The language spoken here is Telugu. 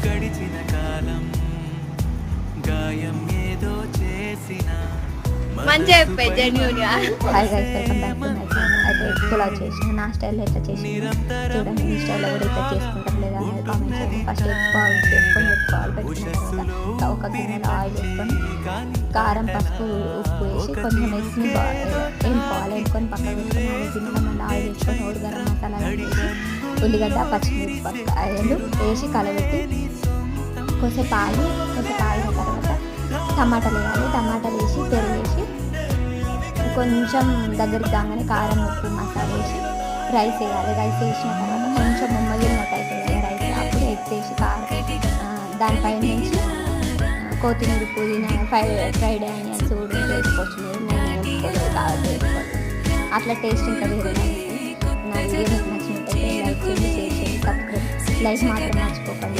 గడిచిన కాలం గాయం ఏదో చేసిన మంచిగా చెప్పే జెన్యూన్గా. Hi guys, welcome back to my channel. అయితే పులావ్ చేసిన నా స్టైల్లో ఎట్లా చేసిన చూడండి. మీ స్టైల్లో కూడా ఇట్లా చేసుకుంటారు లేదా అనేది కామెంట్ చేయండి. ఫస్ట్ ఎగ్ బాయిల్ చేసుకొని పెట్టుకోవాలి. పెట్టుకున్న తర్వాత ఒక గిన్నెలో ఆయిల్ వేసుకొని కారం, పసుపు, ఉప్పు వేసి కొంచెం ఎగ్స్ని వేసుకోవాలి. వేసుకొని పక్కన పెట్టుకొని ఆ గిన్నెలో మళ్ళీ ఆయిల్ వేసుకొని ఓడి గరం మసాలా వేసి ఉల్లిగడ్డ, పచ్చిమిరపకాయలు వేసి కలబెట్టి కొంచెంసేపు ఆగి ఆగిన తర్వాత టమాటాలు వేయాలి. టమాటాలు వేసి పెరుగు వేసి కొంచెం దగ్గరికి కాగానే కారం, ఉప్పు, మసాలా వేసి రైస్ వేయాలి. రైస్ వేసిన తర్వాత కొంచెం ముమ్మగిలినట్టు అయిపోయింది రైస్. అప్పుడు ఎగ్స్ వేసి కారం దానిపైన నుంచి కొత్తిమీర, పుదీనా, ఫ్రైడ్ ఆనియన్స్ కూడా వేసుకోవచ్చు. నేను వేసుకోలేదు కాబట్టి వేసుకోవచ్చు. అట్లా టేస్ట్ ఇంకా వేరే. నా వీడియో మీకు నచ్చినట్టయితే లైక్ చేయండి, షేర్ చేయండి, సబ్స్క్రైబ్. లైక్ మాత్రం మర్చిపోకండి.